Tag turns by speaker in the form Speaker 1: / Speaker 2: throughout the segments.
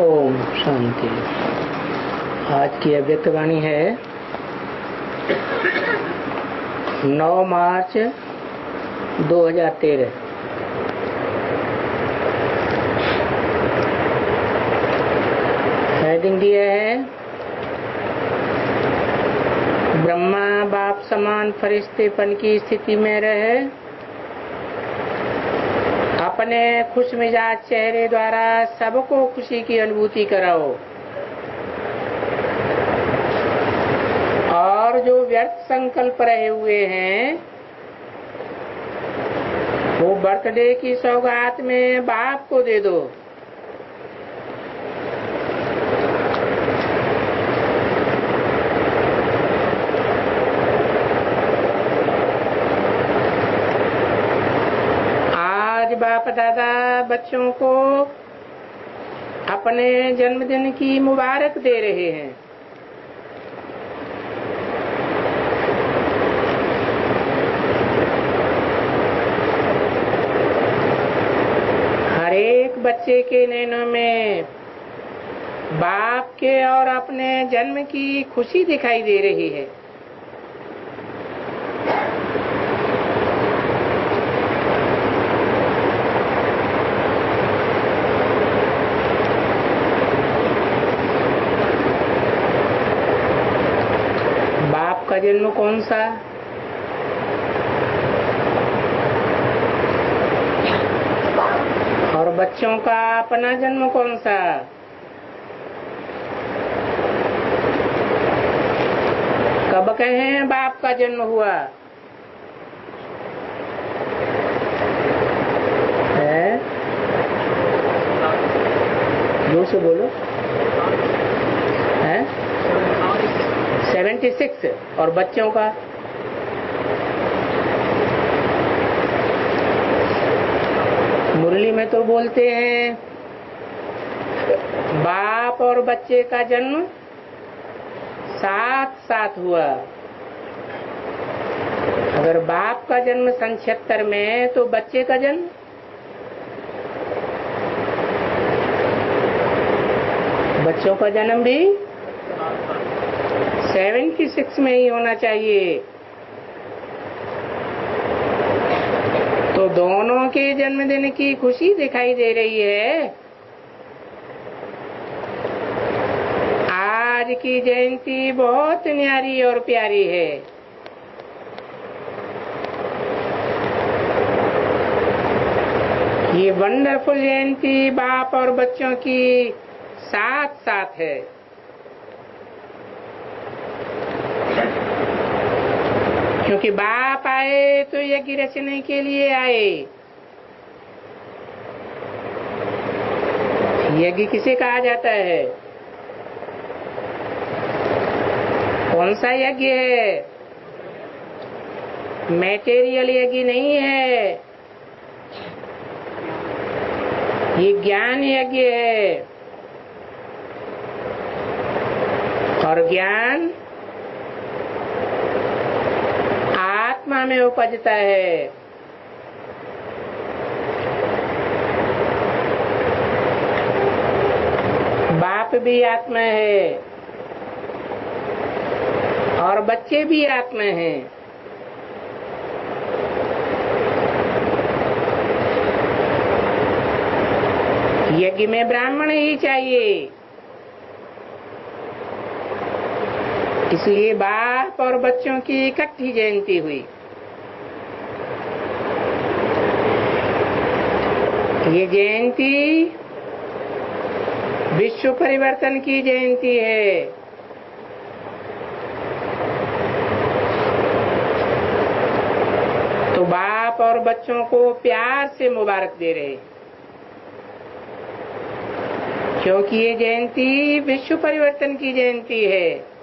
Speaker 1: ओम शांति। आज की अव्यक्त वाणी है 9 मार्च 2013। हेडिंग दिया है ब्रह्मा बाप समान फरिश्तेपन की स्थिति में रहे, अपने खुश मिजाज चेहरे द्वारा सबको खुशी की अनुभूति कराओ और जो व्यर्थ संकल्प रहे हुए हैं वो बर्थडे की सौगात में बाप को दे दो। बाप दादा बच्चों को अपने जन्मदिन की मुबारक दे रहे हैं। हर एक बच्चे के नैनों में बाप के और अपने जन्म की खुशी दिखाई दे रही है। का जन्म कौन सा? और बच्चों का अपना जन्म कौन सा? कब कहें बाप का जन्म हुआ है? जोर से बोलो। है 76। और बच्चों का मुरली में तो बोलते हैं बाप और बच्चे का जन्म साथ साथ हुआ। अगर बाप का जन्म 76 में तो बच्चे का जन्म बच्चों का जन्म भी 76 में ही होना चाहिए। तो दोनों के जन्मदिन की खुशी दिखाई दे रही है। आज की जयंती बहुत न्यारी और प्यारी है। ये वंडरफुल जयंती बाप और बच्चों की साथ साथ है। क्योंकि बाप आए तो यज्ञ रचने के लिए आए। यज्ञ किसे कहा जाता है? कौन सा यज्ञ है? मैटेरियल यज्ञ नहीं है, ये ज्ञान यज्ञ है। और ज्ञान आत्मा में उपजता है। बाप भी आत्मा है और बच्चे भी आत्मा हैं। यज्ञ में ब्राह्मण ही चाहिए। इसलिए बाप और बच्चों की इकट्ठी जयंती हुई। ये जयंती विश्व परिवर्तन की जयंती है। तो बाप और बच्चों को प्यार से मुबारक दे रहे, क्योंकि ये जयंती विश्व परिवर्तन की जयंती है।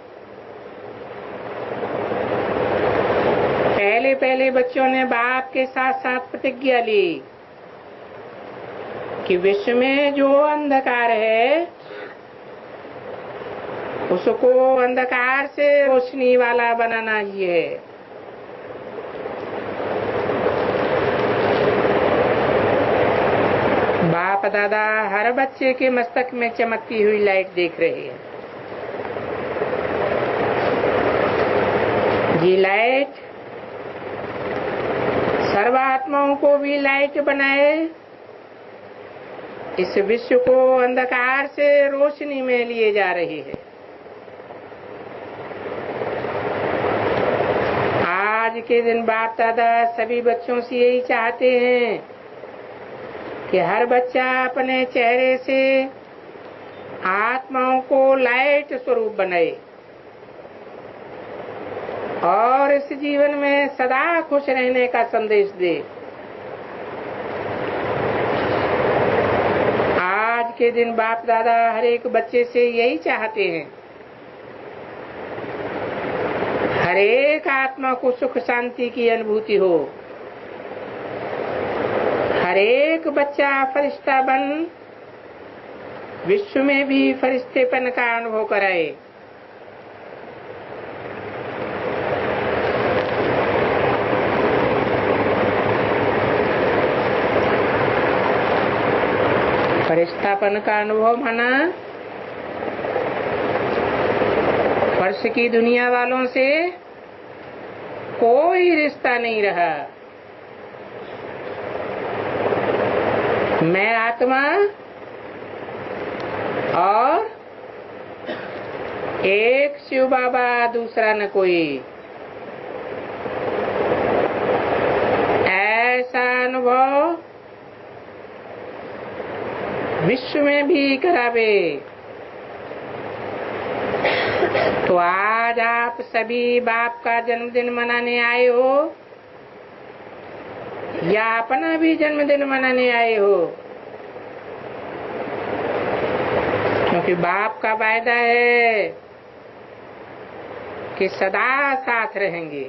Speaker 1: पहले बच्चों ने बाप के साथ साथ प्रतिज्ञा ली कि विश्व में जो अंधकार है उसको अंधकार से रोशनी वाला बनाना ही है। बाप बाप दादा हर बच्चे के मस्तक में चमकती हुई लाइट देख रहे हैं। ये लाइट सर्वात्माओं को भी लाइट बनाए, इस विश्व को अंधकार से रोशनी में लिए जा रही है। आज के दिन बाप दादा सभी बच्चों से यही चाहते हैं कि हर बच्चा अपने चेहरे से आत्माओं को लाइट स्वरूप बनाए और इस जीवन में सदा खुश रहने का संदेश दे। आज के दिन बाप दादा हर एक बच्चे से यही चाहते हैं, हर एक आत्मा को सुख शांति की अनुभूति हो, हर एक बच्चा फरिश्ता बन विश्व में भी फरिश्तेपन का अनुभव कराए। फरिश्तापन का अनुभव माना फर्श की दुनिया वालों से कोई रिश्ता नहीं रहा। मैं आत्मा और एक शिव बाबा, दूसरा न कोई। ऐसा अनुभव विश्व में भी करावे। तो आज आप सभी बाप का जन्मदिन मनाने आए हो या अपना भी जन्मदिन मनाने आए हो, क्योंकि बाप का वायदा है कि सदा साथ रहेंगे।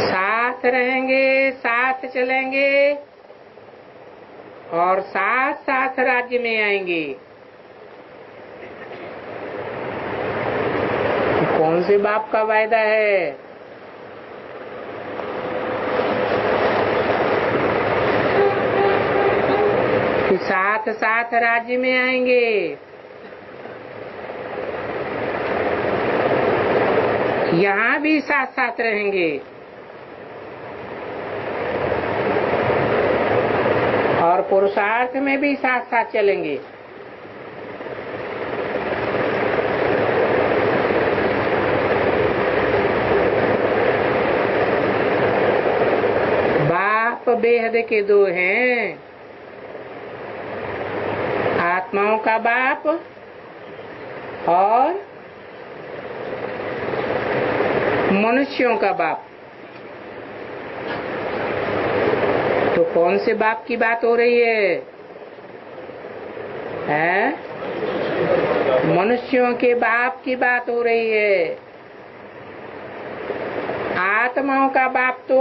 Speaker 1: साथ रहेंगे, साथ चलेंगे और साथ साथ राज्य में आएंगे। कौन से बाप का वायदा है? कि साथ साथ राज्य में आएंगे। यहाँ भी साथ साथ रहेंगे और पुरुषार्थ में भी साथ साथ चलेंगे। बाप बेहद के दो हैं, आत्माओं का बाप और मनुष्यों का बाप। तो कौन से बाप की बात हो रही है? मनुष्यों के बाप की बात हो रही है। आत्माओं का बाप तो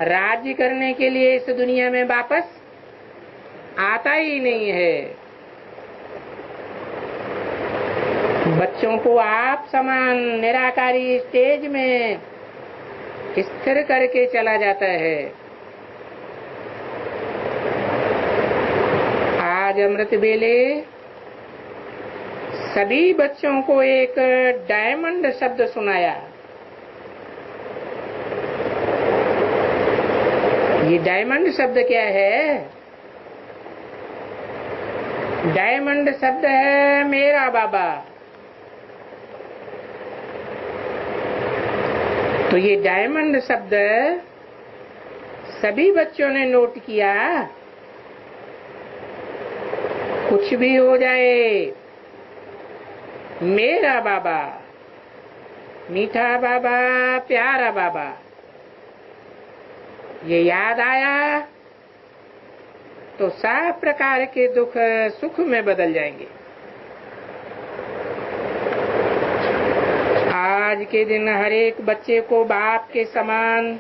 Speaker 1: राज्य करने के लिए इस दुनिया में वापस आता ही नहीं है। बच्चों को आप समान निराकारी स्टेज में स्थिर करके चला जाता है। आज अमृत बेले सभी बच्चों को एक डायमंड शब्द सुनाया। ये डायमंड शब्द क्या है? डायमंड शब्द है मेरा बाबा। तो ये डायमंड शब्द सभी बच्चों ने नोट किया। कुछ भी हो जाए, मेरा बाबा, मीठा बाबा, प्यारा बाबा, ये याद आया तो सब प्रकार के दुख सुख में बदल जाएंगे। आज के दिन हर एक बच्चे को बाप के समान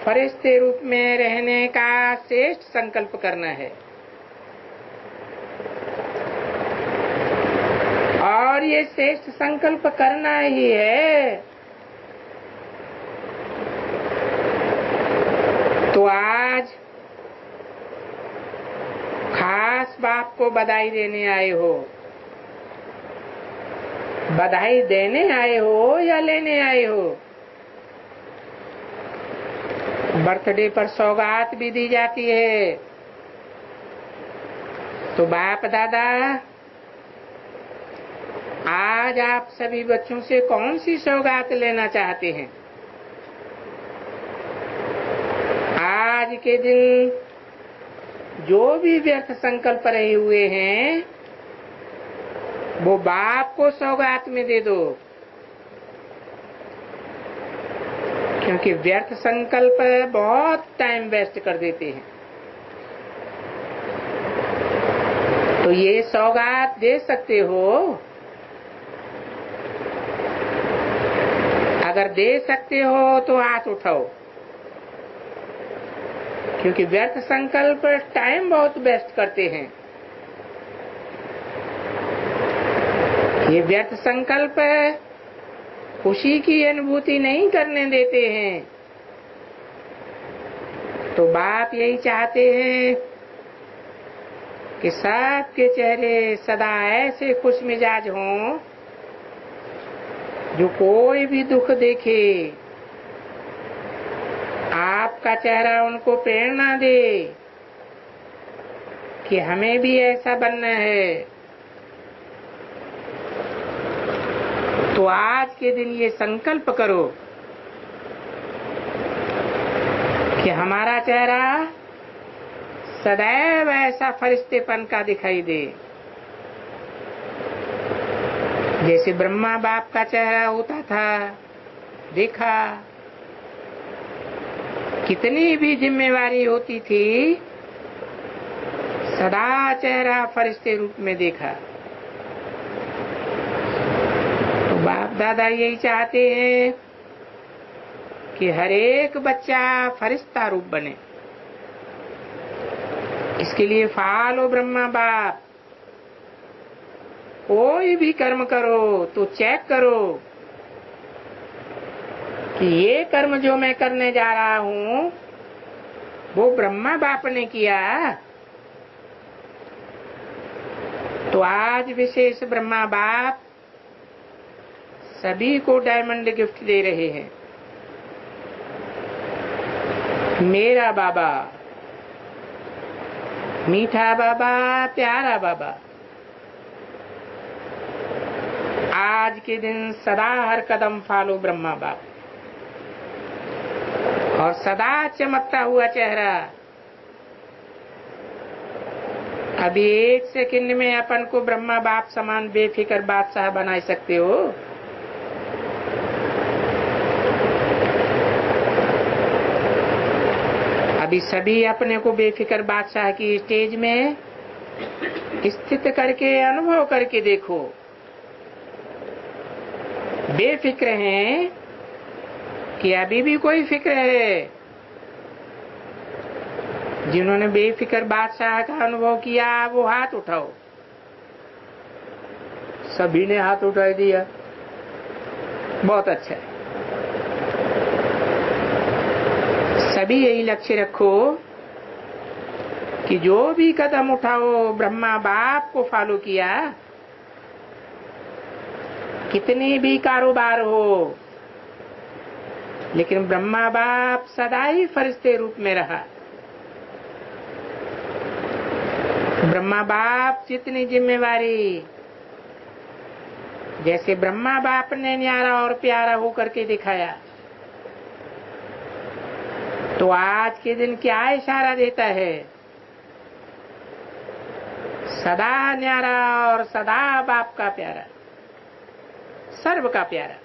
Speaker 1: फरिश्ते रूप में रहने का श्रेष्ठ संकल्प करना है और ये श्रेष्ठ संकल्प करना ही है तो आज खास बाप को बधाई देने आए हो। बधाई देने आए हो या लेने आए हो? बर्थडे पर सौगात भी दी जाती है। तो बाप दादा आज आप सभी बच्चों से कौन सी सौगात लेना चाहते हैं? आज के दिन जो भी व्यर्थ संकल्प रहे हुए हैं वो बाप को सौगात में दे दो, क्योंकि व्यर्थ संकल्प बहुत टाइम वेस्ट कर देते हैं। तो ये सौगात दे सकते हो। अगर दे सकते हो तो हाथ उठाओ, क्योंकि व्यर्थ संकल्प टाइम बहुत वेस्ट करते हैं। ये व्यर्थ संकल्प खुशी की अनुभूति नहीं करने देते हैं। तो बाप यही चाहते हैं कि सबके चेहरे सदा ऐसे खुश मिजाज हों, जो कोई भी दुख देखे आपका चेहरा उनको प्रेरणा दे कि हमें भी ऐसा बनना है। तो आज के दिन ये संकल्प करो कि हमारा चेहरा सदैव ऐसा फरिश्तेपन का दिखाई दे, जैसे ब्रह्मा बाप का चेहरा होता था। देखा कितनी भी जिम्मेवारी होती थी, सदा चेहरा फरिश्ते रूप में देखा। तो बाप दादा यही चाहते हैं कि हर एक बच्चा फरिश्ता रूप बने। इसके लिए फॉलो ब्रह्मा बाप। कोई भी कर्म करो तो चेक करो कि ये कर्म जो मैं करने जा रहा हूँ वो ब्रह्मा बाप ने किया। तो आज विशेष ब्रह्मा बाप सभी को डायमंड गिफ्ट दे रहे हैं। मेरा बाबा, मीठा बाबा, प्यारा बाबा, आज के दिन सदा हर कदम फॉलो ब्रह्मा बाप, और सदा चमकता हुआ चेहरा। अभी एक सेकंड में अपन को ब्रह्मा बाप समान बेफिक्र बादशाह बना सकते हो। अभी सभी अपने को बेफिक्र बादशाह की स्टेज में स्थित करके अनुभव करके देखो। बेफिक्र हैं कि अभी भी कोई फिक्र है? जिन्होंने बेफिक्र बादशाह का अनुभव किया वो हाथ उठाओ। सभी ने हाथ उठा दिया, बहुत अच्छा है। सभी यही लक्ष्य रखो कि जो भी कदम उठाओ ब्रह्मा बाप को फॉलो किया। कितने भी कारोबार हो, लेकिन ब्रह्मा बाप सदा ही फरिश्ते रूप में रहा। ब्रह्मा बाप जितनी जिम्मेवारी, जैसे ब्रह्मा बाप ने न्यारा और प्यारा होकर के दिखाया, तो आज के दिन क्या इशारा देता है? सदा न्यारा और सदा बाप का प्यारा, सर्व का प्यारा।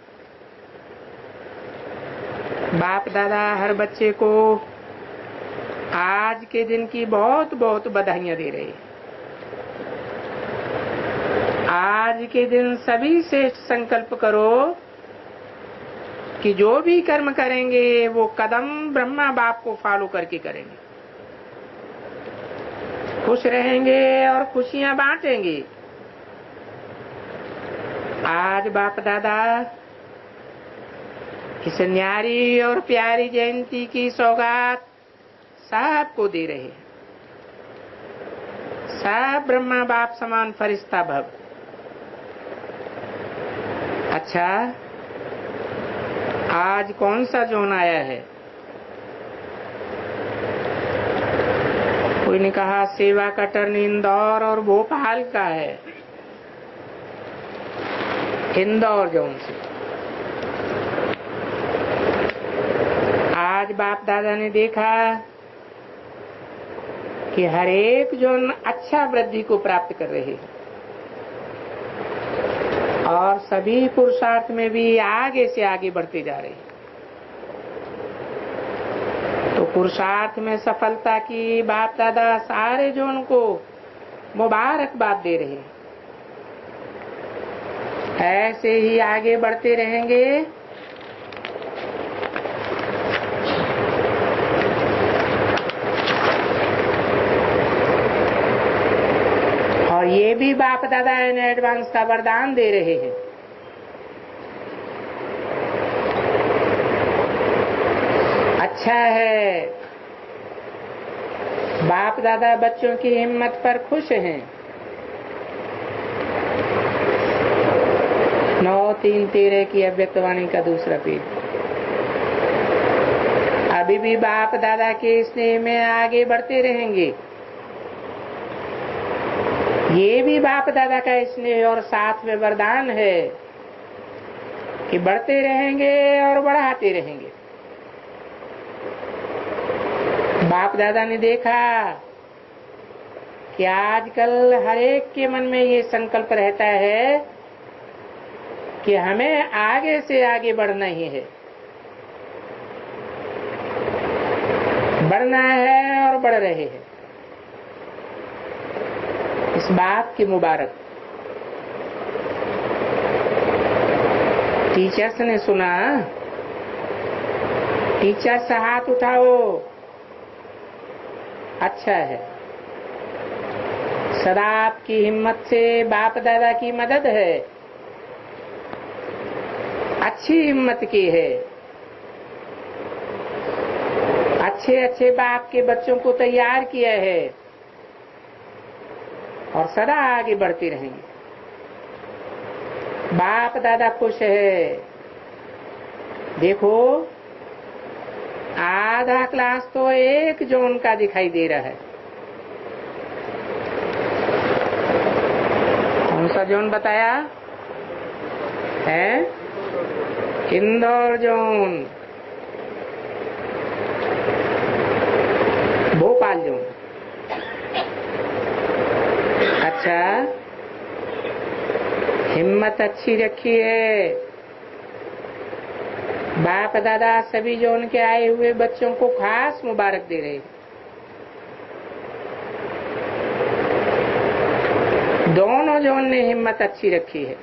Speaker 1: बाप दादा हर बच्चे को आज के दिन की बहुत बहुत बधाइयां दे रहे हैं। आज के दिन सभी श्रेष्ठ संकल्प करो कि जो भी कर्म करेंगे वो कदम ब्रह्मा बाप को फॉलो करके करेंगे। खुश रहेंगे और खुशियां बांटेंगे। आज बाप दादा इस न्यारी और प्यारी जयंती की सौगात सबको दे रहे हैं। सब ब्रह्मा बाप समान फरिश्ता भव। अच्छा, आज कौन सा जोन आया है? कोई ने कहा सेवा का टर्न इंदौर और भोपाल का है। इंदौर जोन से आज बाप दादा ने देखा कि हर एक जोन अच्छा वृद्धि को प्राप्त कर रहे हैं और सभी पुरुषार्थ में भी आगे से आगे बढ़ते जा रहे हैं। तो पुरुषार्थ में सफलता की बाप दादा सारे जोन को मुबारकबाद दे रहे हैं। ऐसे ही आगे बढ़ते रहेंगे और ये भी बाप दादा इन एडवांस का वरदान दे रहे हैं। अच्छा है, बाप दादा बच्चों की हिम्मत पर खुश हैं। 9-3-13 की अव्यक्तवाणी का दूसरा पेज। अभी भी बाप दादा के स्नेह में आगे बढ़ते रहेंगे। ये भी बाप दादा का स्नेह और साथ में वरदान है कि बढ़ते रहेंगे और बढ़ाते रहेंगे। बाप दादा ने देखा कि आजकल हर एक के मन में ये संकल्प रहता है कि हमें आगे से आगे बढ़ना ही है, बढ़ना है और बढ़ रहे हैं। इस बात की मुबारक टीचर्स ने सुना। टीचर्स हाथ उठाओ। अच्छा है, सदा आपकी हिम्मत से बाप दादा की मदद है। अच्छी हिम्मत की है। अच्छे अच्छे बाप के बच्चों को तैयार किया है और सदा आगे बढ़ते रहेंगे। बाप दादा खुश है। देखो, आधा क्लास तो एक जोन का दिखाई दे रहा है। कौन सा जोन बताया है? Indore zone, Bhopal zone. अच्छा, हिम्मत अच्छी रखी है। बाप दादा सभी जोन के आए हुए बच्चों को खास मुबारक दे रहे। दोनों जोन ने हिम्मत अच्छी रखी है।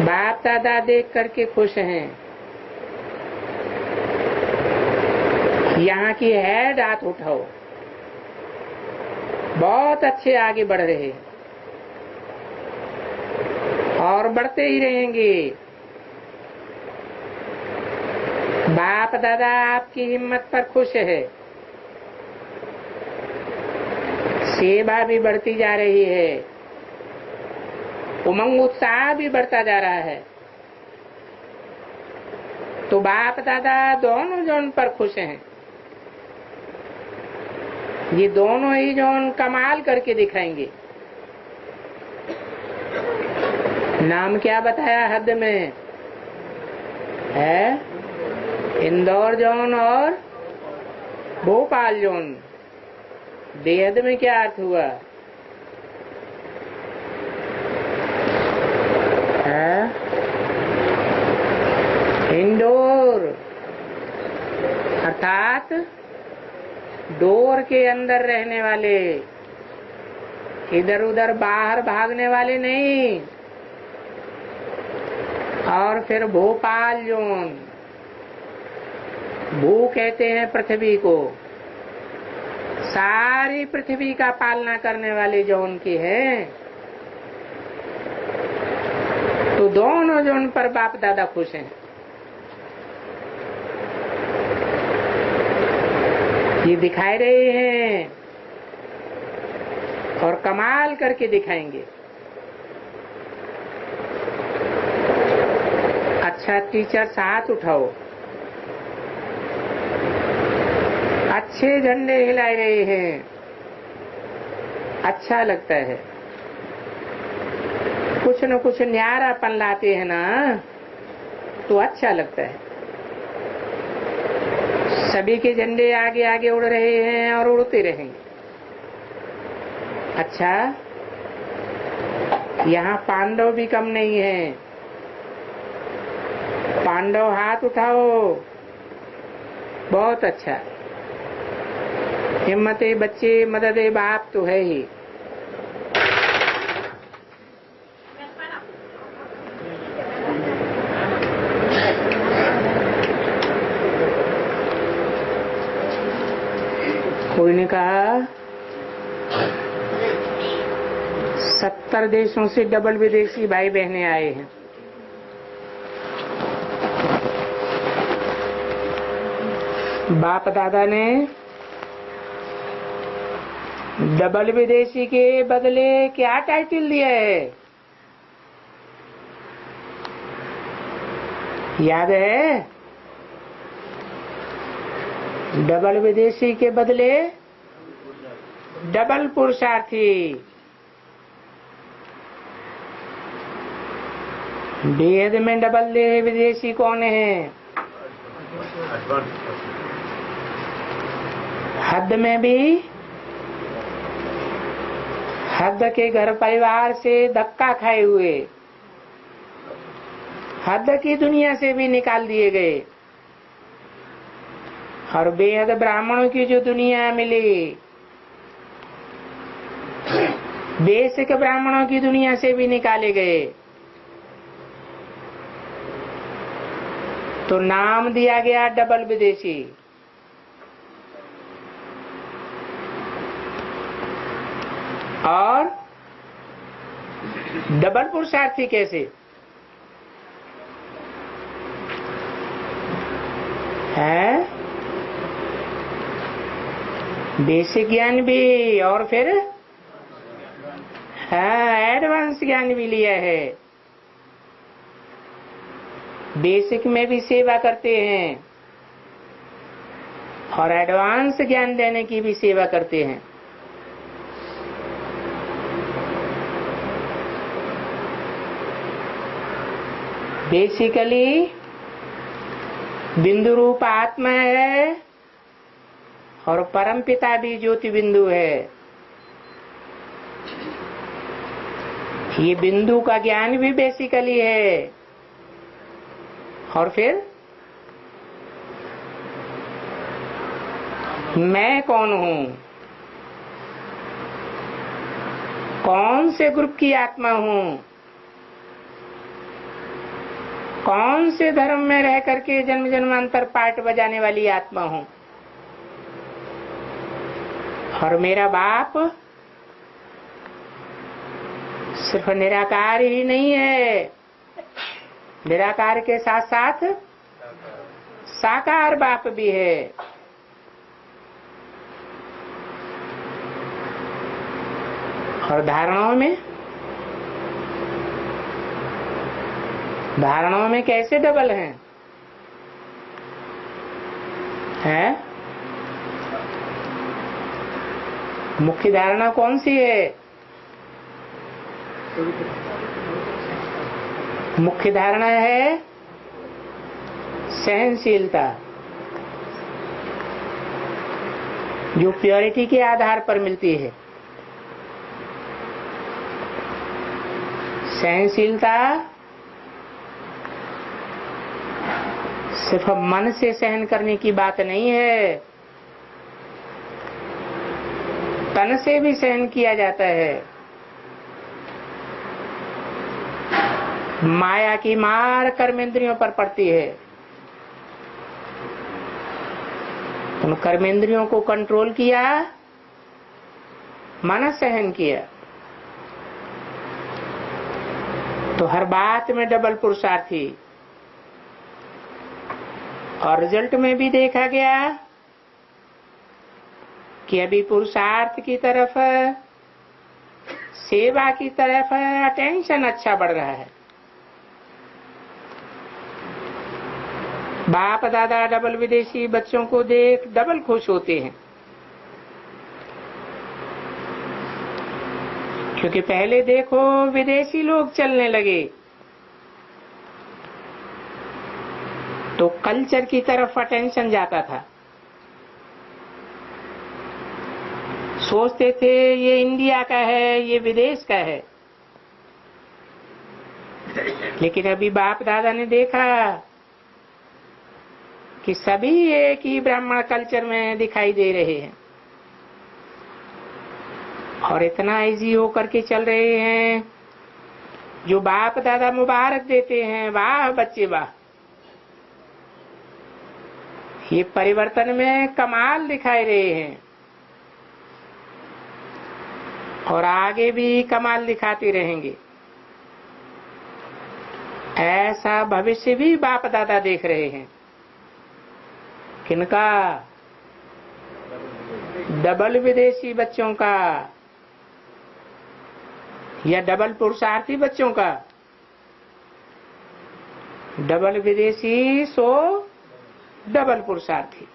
Speaker 1: बाप दादा देख करके खुश हैं। यहाँ की हेड हाथ उठाओ। बहुत अच्छे आगे बढ़ रहे हैं और बढ़ते ही रहेंगे। बाप दादा आपकी हिम्मत पर खुश है। सेवा भी बढ़ती जा रही है। उमंग उत्साह भी बढ़ता जा रहा है। तो बाप दादा दोनों जोन पर खुश हैं। ये दोनों ही जोन कमाल करके दिखाएंगे। नाम क्या बताया हद में है? इंदौर जोन और भोपाल जोन। बेहद में क्या अर्थ हुआ है? इंडोर अर्थात डोर के अंदर रहने वाले, इधर उधर बाहर भागने वाले नहीं। और फिर भोपाल जोन, भू कहते हैं पृथ्वी को, सारी पृथ्वी का पालना करने वाले जोन की है। तो दोनों जोन पर बाप दादा खुश हैं। ये दिखाई रहे हैं और कमाल करके दिखाएंगे। अच्छा टीचर हाथ उठाओ, अच्छे झंडे हिला रहे हैं, अच्छा लगता है। कुछ न कुछ न्यारापन लाते हैं ना, तो अच्छा लगता है। सभी के झंडे आगे आगे उड़ रहे हैं और उड़ते रहेंगे। अच्छा, यहाँ पांडव भी कम नहीं है। पांडव हाथ उठाओ, बहुत अच्छा। हिम्मते बच्चे, मददे बाप तो है ही। कोई ने कहा 70 देशों से डबल विदेशी भाई बहनें आए हैं। बाप दादा ने डबल विदेशी के बदले क्या टाइटल दिया है, याद है? डबल विदेशी के बदले डबल पुरुषार्थी। वेद में डबल विदेशी कौन है? हद में भी हद के घर परिवार से धक्का खाए हुए, हद की दुनिया से भी निकाल दिए गए, और बेहद ब्राह्मणों की जो दुनिया मिली, बेसिक ब्राह्मणों की दुनिया से भी निकाले गए, तो नाम दिया गया डबल विदेशी। और डबल पुरुषार्थी कैसे है? बेसिक ज्ञान भी और फिर एडवांस ज्ञान भी लिया है। बेसिक में भी सेवा करते हैं और एडवांस ज्ञान देने की भी सेवा करते हैं। बेसिकली बिंदु रूप आत्मा है और परम पिता भी ज्योति बिंदु है। ये बिंदु का ज्ञान भी बेसिकली है। और फिर मैं कौन हूँ, कौन से ग्रुप की आत्मा हूँ, कौन से धर्म में रह करके जन्म जन्मांतर पार्ट बजाने वाली आत्मा हूँ। और मेरा बाप सिर्फ निराकार ही नहीं है, निराकार के साथ साथ साकार बाप भी है। और धारणाओं में कैसे डबल हैं? मुख्य धारणा कौन सी है? मुख्य धारणा है सहनशीलता, जो प्योरिटी के आधार पर मिलती है। सहनशीलता सिर्फ मन से सहन करने की बात नहीं है, तन से भी सहन किया जाता है। माया की मार कर्मेंद्रियों पर पड़ती है, उन कर्मेंद्रियों को कंट्रोल किया, मन सहन किया, तो हर बात में डबल पुरुषार्थी। और रिजल्ट में भी देखा गया कि अभी पुरुषार्थ की तरफ, सेवा की तरफ अटेंशन अच्छा बढ़ रहा है। बाप दादा डबल विदेशी बच्चों को देख डबल खुश होते हैं, क्योंकि पहले देखो विदेशी लोग चलने लगे तो कल्चर की तरफ अटेंशन जाता था, सोचते थे ये इंडिया का है, ये विदेश का है। लेकिन अभी बाप दादा ने देखा कि सभी एक ही ब्राह्मण कल्चर में दिखाई दे रहे हैं और इतना इजी होकर के चल रहे हैं, जो बाप दादा मुबारक देते हैं, वाह बच्चे वाह। ये परिवर्तन में कमाल दिखाई रहे हैं और आगे भी कमाल दिखाते रहेंगे। ऐसा भविष्य भी बाप दादा देख रहे हैं। किनका? डबल विदेशी बच्चों का या डबल पुरुषार्थी बच्चों का? डबल विदेशी सो डबल पुरुषार्थी।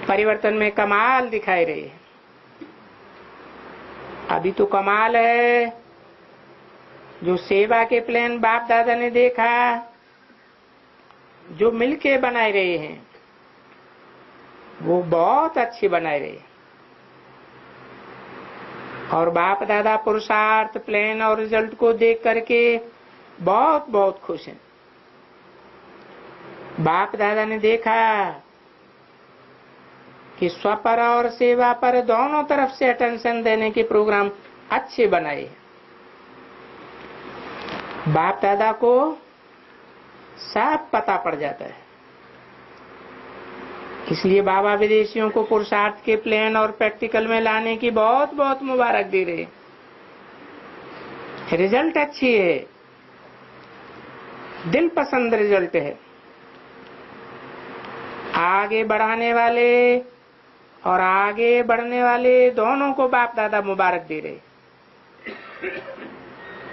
Speaker 1: परिवर्तन में कमाल दिखाई रहे हैं। अभी तो कमाल है, जो सेवा के प्लान बाप दादा ने देखा, जो मिलके बनाए रहे हैं, वो बहुत अच्छे बनाए रहे हैं। और बाप दादा पुरुषार्थ प्लान और रिजल्ट को देख करके बहुत बहुत खुश हैं। बाप दादा ने देखा कि स्वपर और सेवा पर दोनों तरफ से अटेंशन देने के प्रोग्राम अच्छे बनाए। बाप दादा को सब पता पड़ जाता है, इसलिए बाबा विदेशियों को पुरुषार्थ के प्लान और प्रैक्टिकल में लाने की बहुत बहुत मुबारक दे रहे। रिजल्ट अच्छी है, दिल पसंद रिजल्ट है। आगे बढ़ाने वाले और आगे बढ़ने वाले दोनों को बाप दादा मुबारक दे रहे,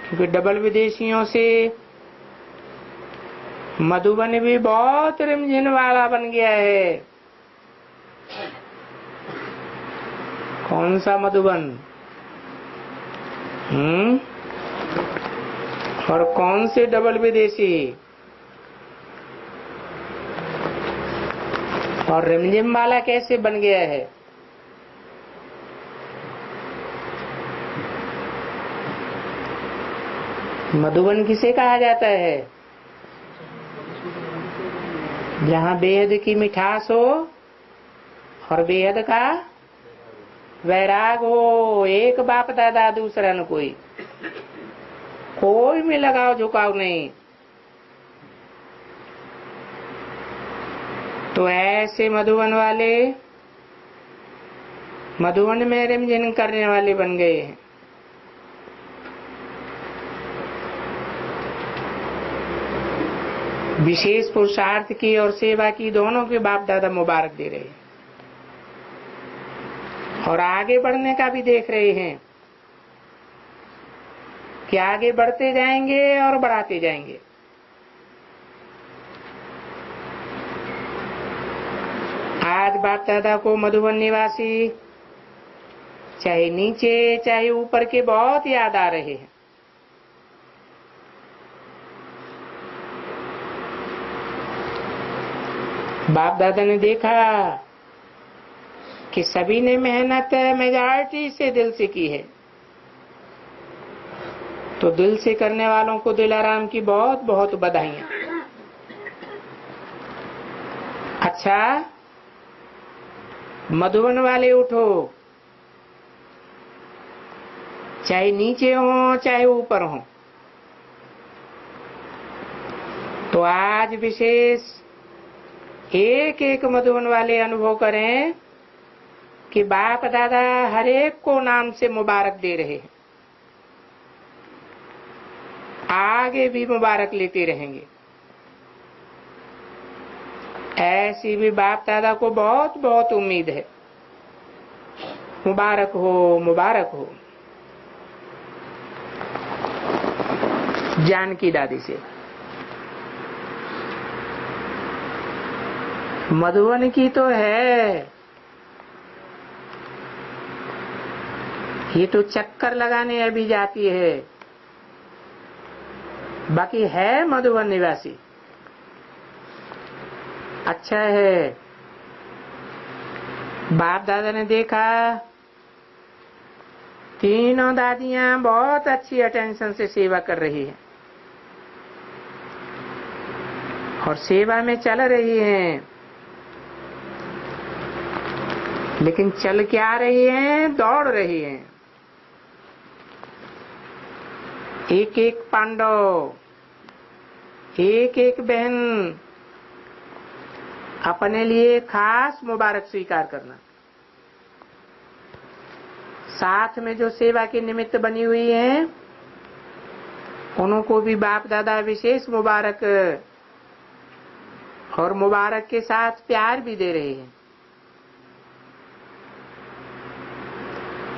Speaker 1: क्योंकि डबल विदेशियों से मधुबन भी बहुत रिमझिम वाला बन गया है। कौन सा मधुबन? और कौन से डबल विदेशी? और रिमझिम वाला कैसे बन गया है? मधुबन किसे कहा जाता है? जहाँ बेहद की मिठास हो और बेहद का वैराग हो। एक बाप दादा, दूसरा न कोई, कोई में लगाव झुकाव नहीं। तो ऐसे मधुबन वाले मधुबन में रिमझिम करने वाले बन गए हैं। विशेष पुरुषार्थ की और सेवा की दोनों के बाप दादा मुबारक दे रहे हैं और आगे बढ़ने का भी देख रहे हैं कि आगे बढ़ते जाएंगे और बढ़ाते जाएंगे। आज बाप दादा को मधुबन निवासी चाहे नीचे चाहे ऊपर के बहुत याद आ रहे हैं। बाप दादा ने देखा कि सभी ने मेहनत मेजॉरिटी से दिल से की है, तो दिल से करने वालों को दिलाराम की बहुत बहुत बधाइयां। अच्छा, मधुबन वाले उठो, चाहे नीचे हो चाहे ऊपर हो। तो आज विशेष एक एक मधुबन वाले अनुभव करें कि बाप दादा हर एक को नाम से मुबारक दे रहे हैं, आगे भी मुबारक लेते रहेंगे। ऐसी भी बाप दादा को बहुत बहुत उम्मीद है। मुबारक हो, मुबारक हो। जानकी दादी से मधुबन की तो है, ये तो चक्कर लगाने अभी जाती है, बाकी है मधुबन निवासी। अच्छा है, बाप दादा ने देखा तीनों दादियां बहुत अच्छी अटेंशन से सेवा कर रही हैं और सेवा में चल रही हैं, लेकिन चल क्या रही हैं? दौड़ रही हैं। एक एक पांडव, एक एक बहन अपने लिए खास मुबारक स्वीकार करना। साथ में जो सेवा के निमित्त बनी हुई हैं, उनको भी बाप दादा विशेष मुबारक और मुबारक के साथ प्यार भी दे रहे हैं।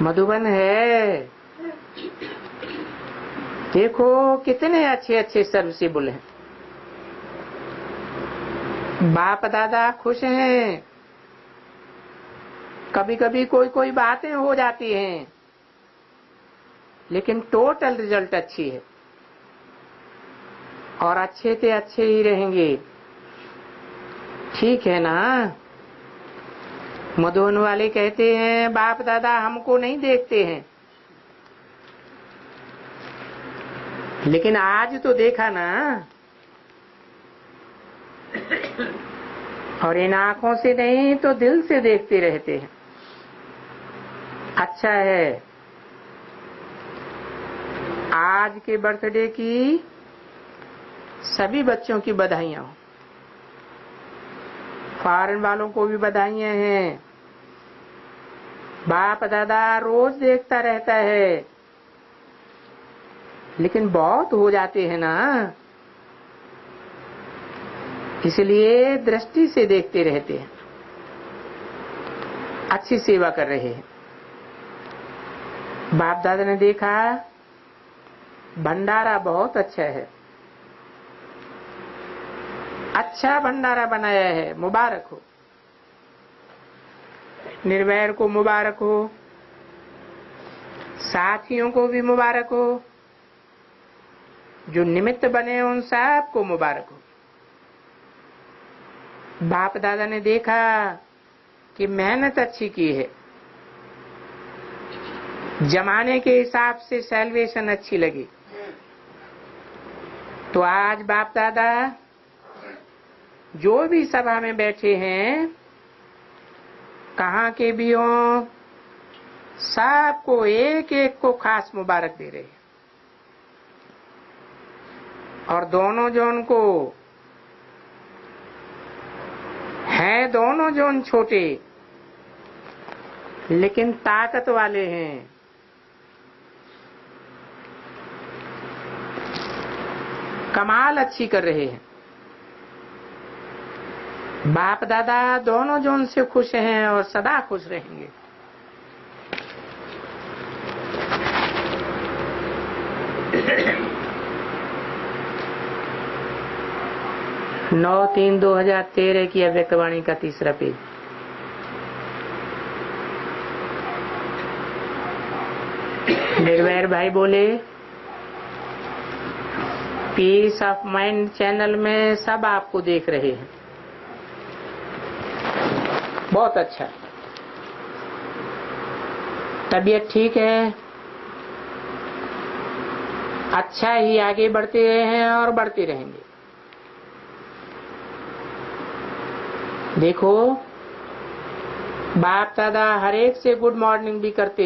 Speaker 1: मधुबन है, देखो कितने अच्छे अच्छे सर्विसेबल हैं। बाप दादा खुश हैं। कभी कभी कोई कोई बातें हो जाती हैं, लेकिन टोटल रिजल्ट अच्छी है और अच्छे से अच्छे ही रहेंगे। ठीक है ना? मधुबन वाले कहते हैं बाप दादा हमको नहीं देखते हैं, लेकिन आज तो देखा ना, और इन आंखों से नहीं तो दिल से देखते रहते हैं। अच्छा है, आज के बर्थडे की सभी बच्चों की बधाइयां हो। फॉरेन वालों को भी बधाइयां हैं। बाप दादा रोज देखता रहता है, लेकिन बहुत हो जाते हैं ना, इसलिए दृष्टि से देखते रहते हैं। अच्छी सेवा कर रहे हैं। बाप दादा ने देखा भंडारा बहुत अच्छा है, अच्छा भंडारा बनाया है, मुबारक हो। निर्वैर को मुबारक हो, साथियों को भी मुबारक हो, जो निमित्त बने उन सबको मुबारक हो। बाप दादा ने देखा कि मेहनत अच्छी की है, जमाने के हिसाब से सेलिब्रेशन अच्छी लगी, तो आज बाप दादा जो भी सभा में बैठे हैं, कहाँ के भी हों, सबको एक एक को खास मुबारक दे रहे हैं। और दोनों जोन को हैं, दोनों जोन छोटे लेकिन ताकत वाले हैं। कमाल अच्छी कर रहे हैं। बाप दादा दोनों जोन से खुश हैं और सदा खुश रहेंगे। नौ 3/2013 की अव्यक्तवाणी का 3रा पेज। निर्वैर भाई बोले पीस ऑफ माइंड चैनल में सब आपको देख रहे हैं, बहुत अच्छा। तबीयत ठीक है, अच्छा ही आगे बढ़ते रहे हैं और बढ़ते रहेंगे। देखो बाप दादा हर एक से गुड मॉर्निंग भी करते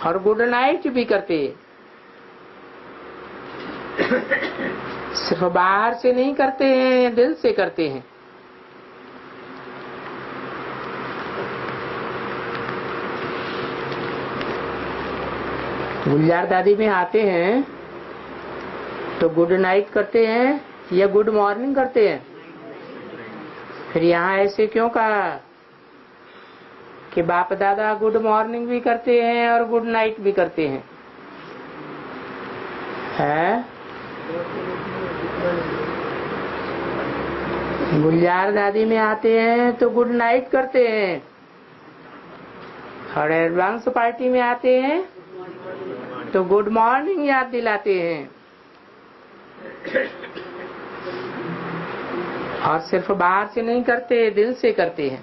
Speaker 1: और गुड नाइट भी करते, सिर्फ बाहर से नहीं करते हैं, दिल से करते हैं। गुलजार दादी में आते हैं तो गुड नाइट करते हैं या गुड मॉर्निंग करते हैं? फिर यहाँ ऐसे क्यों कहा कि बाप दादा गुड मॉर्निंग भी करते हैं और गुड नाइट भी करते हैं, है? गुलजार दादी में आते हैं तो गुड नाइट करते हैं, और एडवांस पार्टी में आते हैं तो गुड मॉर्निंग याद दिलाते हैं। और सिर्फ बाहर से नहीं करते, दिल से करते हैं।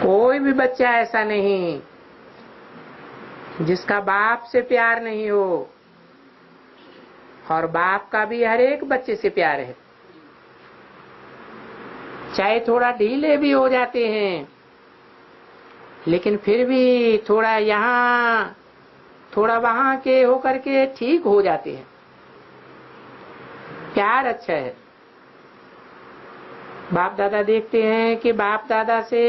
Speaker 1: कोई भी बच्चा ऐसा नहीं जिसका बाप से प्यार नहीं हो, और बाप का भी हर एक बच्चे से प्यार है। चाहे थोड़ा ढीले भी हो जाते हैं, लेकिन फिर भी थोड़ा यहाँ थोड़ा वहां के होकर के ठीक हो जाते हैं। प्यार अच्छा है। बाप दादा देखते हैं कि बाप दादा से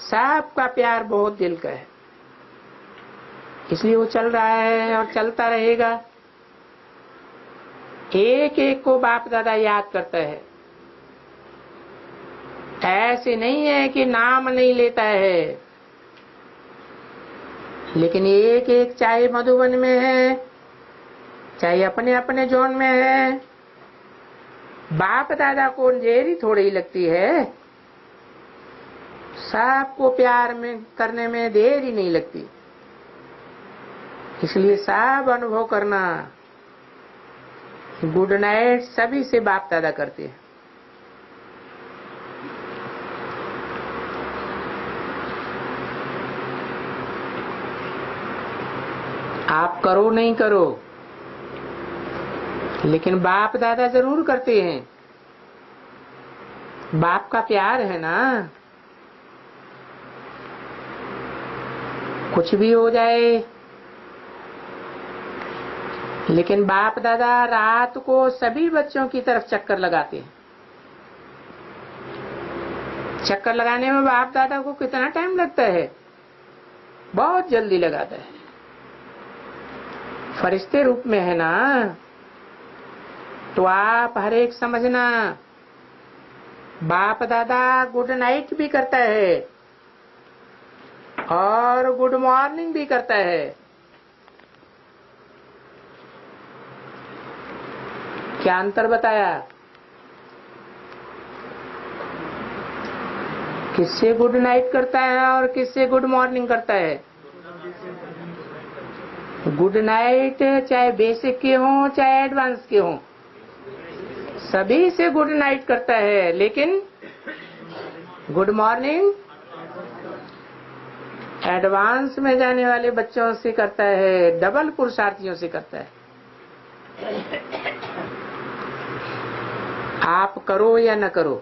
Speaker 1: सबका प्यार बहुत दिल का है, इसलिए वो चल रहा है और चलता रहेगा। एक एक को बाप दादा याद करता है। ऐसे नहीं है कि नाम नहीं लेता है, लेकिन एक एक चाहे मधुबन में है, चाहे अपने अपने जोन में है, बाप दादा को देरी थोड़ी ही लगती है। सबको प्यार में करने में देर ही नहीं लगती। इसलिए सब अनुभव करना। गुड नाइट सभी से बाप दादा करते हैं। आप करो नहीं करो, लेकिन बाप दादा जरूर करते हैं। बाप का प्यार है ना। कुछ भी हो जाए, लेकिन बाप दादा रात को सभी बच्चों की तरफ चक्कर लगाते हैं। चक्कर लगाने में बाप दादा को कितना टाइम लगता है? बहुत जल्दी लगाता है। फरिश्ते रूप में है ना, तो आप हर एक समझना। बाप दादा गुड नाइट भी करता है और गुड मॉर्निंग भी करता है। क्या अंतर बताया? किससे गुड नाइट करता है और किससे गुड मॉर्निंग करता है? गुड नाइट चाहे बेसिक के हों चाहे एडवांस के हों, सभी से गुड नाइट करता है। लेकिन गुड मॉर्निंग एडवांस में जाने वाले बच्चों से करता है, डबल पुरुषार्थियों से करता है। आप करो या न करो,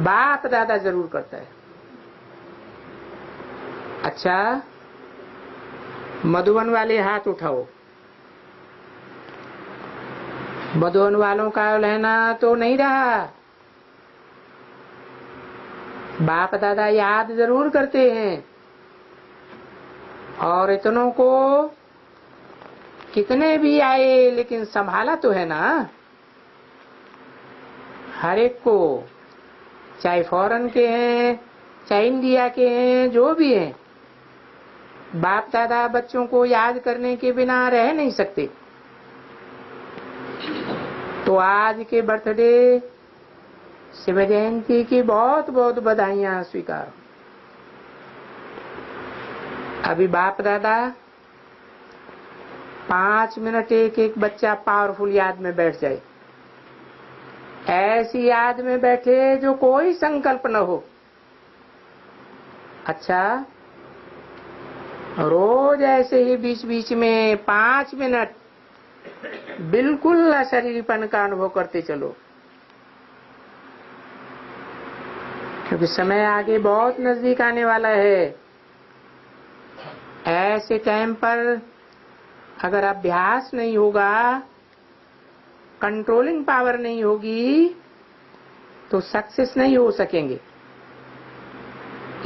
Speaker 1: बाप दादा जरूर करता है। अच्छा, मधुबन वाले हाथ उठाओ। मधुबन वालों का लेना तो नहीं रहा। बाप दादा याद जरूर करते हैं, और इतनों को कितने भी आए लेकिन संभाला तो है ना हर एक को। चाहे फॉरेन के हैं चाहे इंडिया के हैं, जो भी हैं, बाप दादा बच्चों को याद करने के बिना रह नहीं सकते। तो आज के बर्थडे शिव जयंती की बहुत बहुत बधाइयां स्वीकार। अभी बाप दादा 5 मिनट एक एक बच्चा पावरफुल याद में बैठ जाए। ऐसी याद में बैठे जो कोई संकल्प न हो। अच्छा, रोज ऐसे ही बीच बीच में 5 मिनट बिल्कुल अशरीरपन का अनुभव करते चलो, क्योंकि समय आगे बहुत नजदीक आने वाला है। ऐसे टाइम पर अगर अभ्यास नहीं होगा, कंट्रोलिंग पावर नहीं होगी, तो सक्सेस नहीं हो सकेंगे।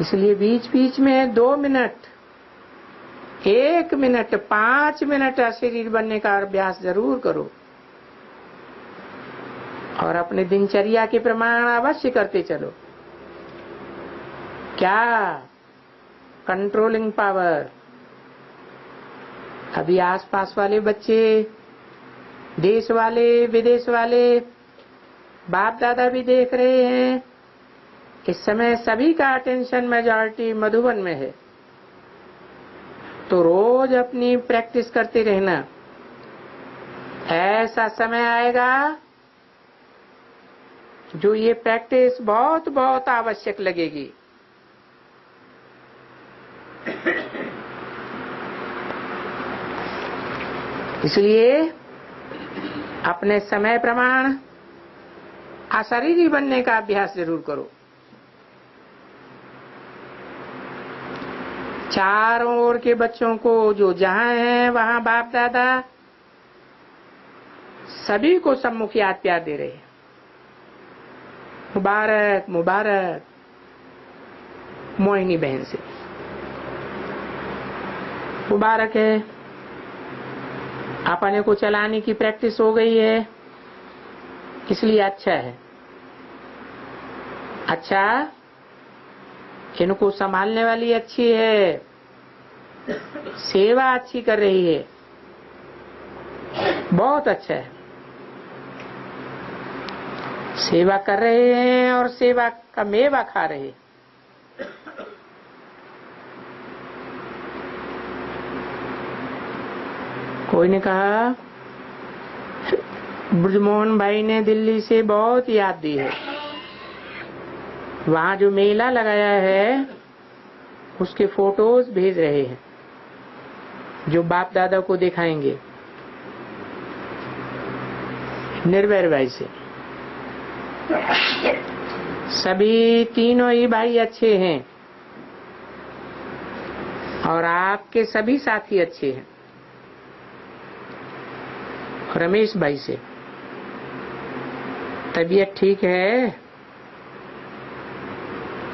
Speaker 1: इसलिए बीच बीच में 2 मिनट, 1 मिनट, 5 मिनट शरीर बनने का अभ्यास जरूर करो, और अपने दिनचर्या के प्रमाण अवश्य करते चलो। क्या कंट्रोलिंग पावर। अभी आसपास वाले बच्चे, देश वाले, विदेश वाले, बाप दादा भी देख रहे हैं। इस समय सभी का अटेंशन मेजॉरिटी मधुबन में है। तो रोज अपनी प्रैक्टिस करते रहना। ऐसा समय आएगा जो ये प्रैक्टिस बहुत बहुत आवश्यक लगेगी। इसलिए अपने समय प्रमाण अशरीरी बनने का अभ्यास जरूर करो। चारों ओर के बच्चों को जो जहां हैं वहां बाप दादा सभी को सम्मुख याद प्यार दे रहे हैं। मुबारक मुबारक मोहिनी बहन से मुबारक है, अपने को चलाने की प्रैक्टिस हो गई है, इसलिए अच्छा है। अच्छा, इनको संभालने वाली अच्छी है, सेवा अच्छी कर रही है, बहुत अच्छा है। सेवा कर रहे हैं और सेवा का मेवा खा रहे हैं। कोई ने कहा ब्रजमोहन भाई ने दिल्ली से बहुत याद दी है। वहां जो मेला लगाया है उसके फोटोज भेज रहे हैं जो बाप दादा को दिखाएंगे। निर्भय भाई से सभी तीनों ही भाई अच्छे हैं और आपके सभी साथी अच्छे हैं। रमेश भाई से तबीयत ठीक है,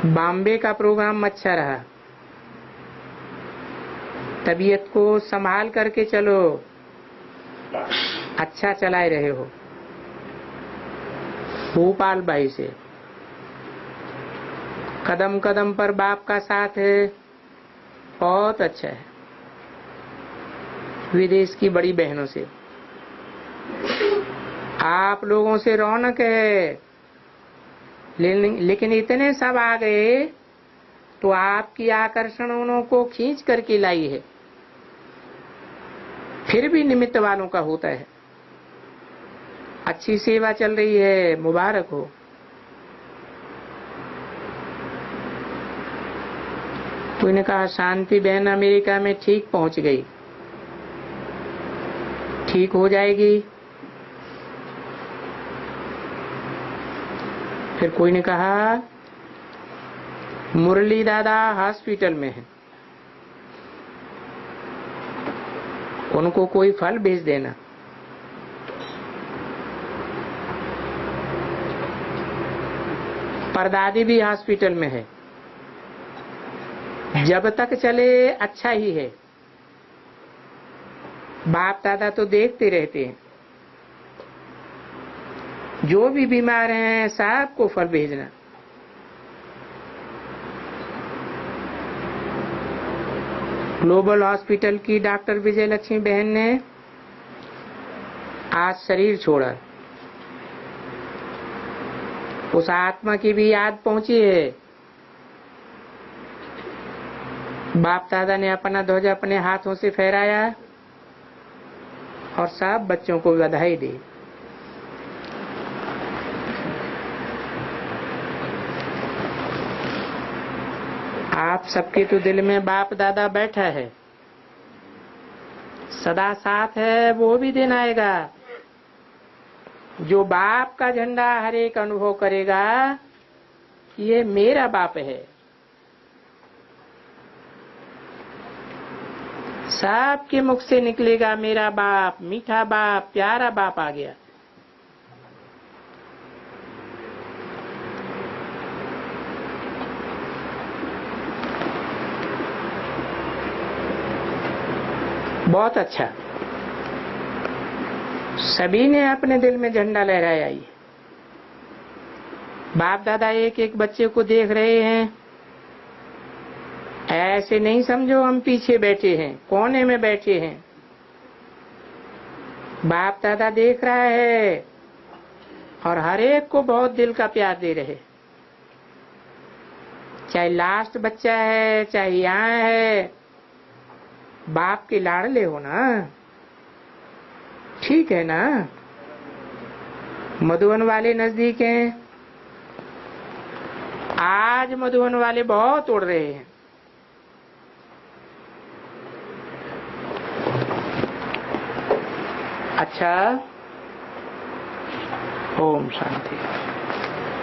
Speaker 1: बॉम्बे का प्रोग्राम अच्छा रहा, तबीयत को संभाल करके चलो, अच्छा चलाए रहे हो। भोपाल भाई से कदम कदम पर बाप का साथ है, बहुत अच्छा है। विदेश की बड़ी बहनों से आप लोगों से रौनक है, लेकिन इतने सब आ गए तो आपकी आकर्षणों को खींच करके लाई है, फिर भी निमित्त वालों का होता है। अच्छी सेवा चल रही है, मुबारक हो। कोई ने कहा शांति बहन अमेरिका में ठीक पहुंच गई, ठीक हो जाएगी। फिर कोई ने कहा मुरली दादा हॉस्पिटल में है, उनको कोई फल भेज देना। परदादी भी हॉस्पिटल में है, जब तक चले अच्छा ही है। बाप दादा तो देखते रहते हैं, जो भी बीमार हैं सबको फल भेजना। ग्लोबल हॉस्पिटल की डॉक्टर विजय लक्ष्मी बहन ने आज शरीर छोड़ा, उस आत्मा की भी याद पहुंची है। बाप दादा ने अपना ध्वजा अपने हाथों से फहराया और सब बच्चों को बधाई दी। आप सबके तो दिल में बाप दादा बैठा है, सदा साथ है। वो भी दिन आएगा जो बाप का झंडा हर एक अनुभव करेगा कि ये मेरा बाप है। सबके मुख से निकलेगा मेरा बाप, मीठा बाप, प्यारा बाप आ गया। बहुत अच्छा, सभी ने अपने दिल में झंडा लहराया। ही बाप दादा एक एक बच्चे को देख रहे हैं, ऐसे नहीं समझो हम पीछे बैठे हैं, कोने में बैठे हैं। बाप दादा देख रहा है और हर एक को बहुत दिल का प्यार दे रहे, चाहे लास्ट बच्चा है चाहे यहाँ है, बाप के लाडले हो ना, ठीक है ना। मधुबन वाले नजदीक हैं, आज मधुबन वाले बहुत उड़ रहे हैं। अच्छा, ओम शांति।